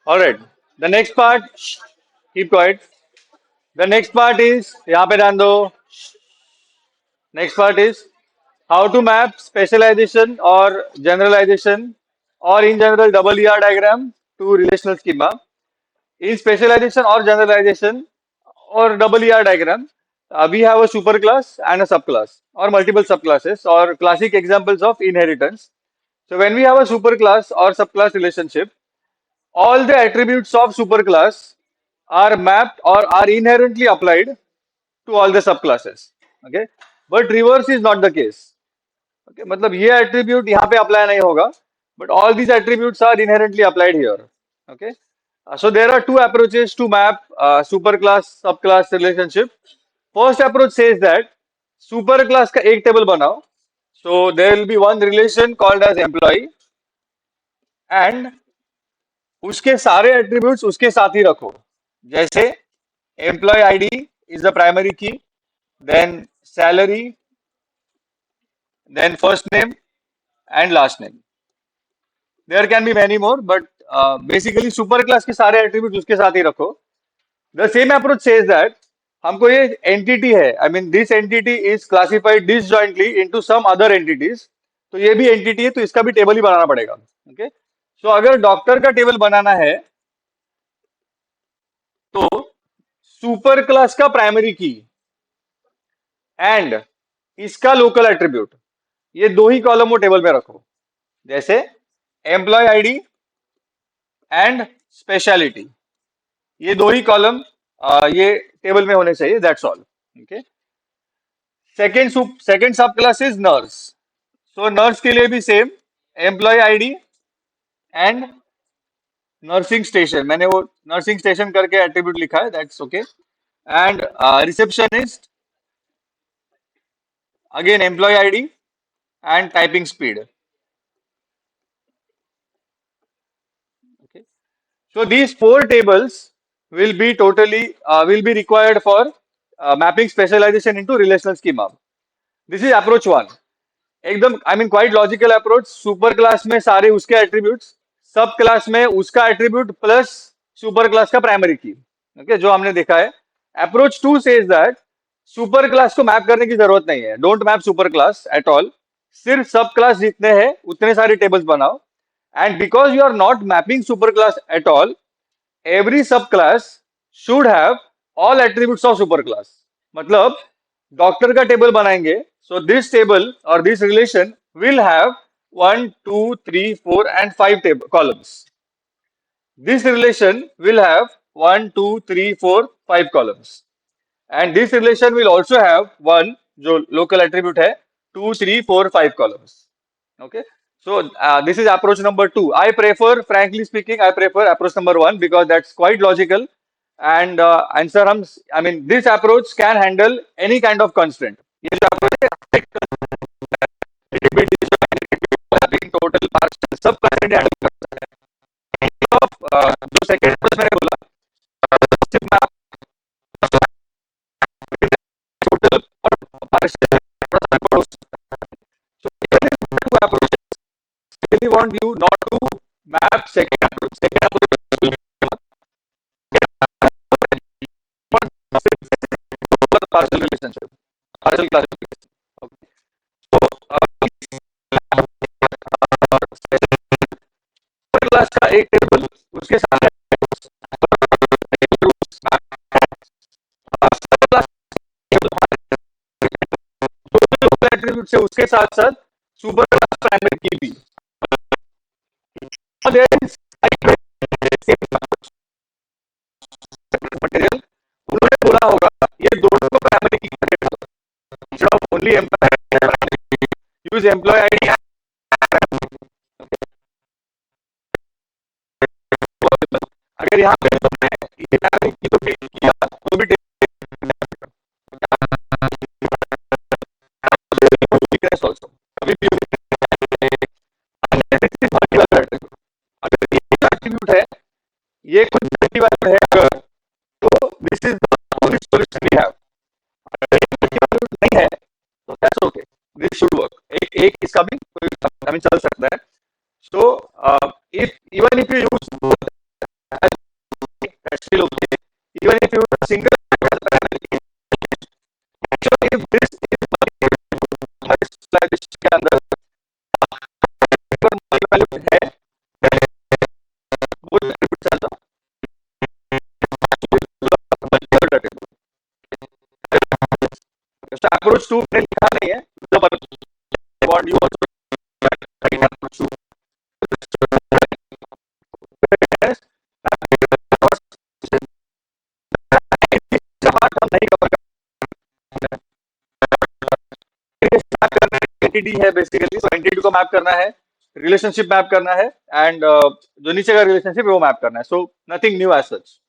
All right. The next part, keep quiet. The next part is, यहाँ पे ध्यान दो. Next part is how to map specialization or generalization or in general double ER diagram to relational schema. In specialization or generalization or double ER diagram, we have a superclass and a subclass or multiple subclasses or classic examples of inheritance. So when we have a superclass or subclass relationship, all the attributes of superclass are mapped or are inherently applied to all the subclasses. Okay, but reverse is not the case. Okay, मतलब ये attribute यहाँ पे apply नहीं होगा, but all these attributes are inherently applied here. Okay, so there are two approaches to map superclass subclass relationship. First approach says that superclass का एक table बनाओ. So there will be one relation called as employee and उसके सारे attributes उसके साथ ही रखो. जैसे employee ID is the primary key, then salary, then first name and last name. There can be many more, but basically super class के सारे attributes उसके साथ ही रखो. The same approach says that हमको ये entity है, I mean this entity is classified disjointly into some other entities. तो ये भी entity है, तो इसका भी table ही बनाना पड़ेगा. Okay? So अगर डॉक्टर का टेबल बनाना है, तो सुपर क्लास का प्राइमरी की एंड इसका लोकल एट्रीब्यूट, ये दो ही कॉलम वो टेबल में रखो. जैसे एम्प्लॉय आईडी एंड स्पेशलिटी, ये दो ही कॉलम ये टेबल में होने चाहिए. That's all. Okay. Second sub class is nurse. So nurse के लिए भी same, employ ID and nursing station. मैंने वो नर्सिंग स्टेशन करके एट्रीब्यूट लिखा है. That's okay. And receptionist, again employ ID and typing speed. So these four tables will be required for mapping specialization into relational schema. This is approach one. एकदम I mean quite logical approach. Super class में सारे उसके attributes, sub class में उसका attribute plus super class का primary key. Okay, जो हमने देखा है. Approach to says that super class को मैप करने की जरूरत नहीं है. Don't map super class at all. सिर्फ सब क्लास जितने हैं उतने सारे टेबल्स बनाओ. And because you are not mapping super class at all, every subclass should have all attributes of superclass. मतलब डॉक्टर का टेबल बनाएंगे, so this table or this relation will have 1 2 3 4 and 5 table columns. This relation will have 1 2 3 4 5 columns, and this relation will also have one जो local attribute है 2 3 4 5 columns. Okay, So this is approach number two. I prefer, frankly speaking, I prefer approach number one because that's quite logical. And sir, I mean, this approach can handle any kind of constraint. ये जो approach है, bit mapping, total, partial, सब constraint handle करता है. जो second approach मैंने बोला, सिर्फ map total और partial. So even if two approaches, really want you not to map second approach. Second approach will partial relationship, partial classification. Okay. So, class का एक टेबल उसके साथ एट्रीब्यूट से उसके साथ साथ सुपर क्लास प्राइमरी की भी मटेरियल उन्होंने बोला होगा ये दोनों को primary key instead of only employ use employ ID. अगर यहाँ पे तुमने ये प्राइमरी की तो किया तो भी weakness also. कभी भी अगर ये एट्रीब्यूट है ये कुछ वैल्यू है अगर तो this is the only solution we have. अगर ये वैल्यू नहीं है तो that's okay, this should work. एक इसका भी कोई हमें चल सकता है. So if even if you use that's still okay. Even if you use single if this is के अंदर वैल्यू है वो चलता अप्रोच टू मैंने लिखा नहीं है what you also approach to नहीं कवर एंटिटी है बेसिकली. तो एंटिटी को मैप करना है, रिलेशनशिप मैप करना है एंड जो नीचे का रिलेशनशिप है वो मैप करना है. सो नथिंग न्यू एज सच.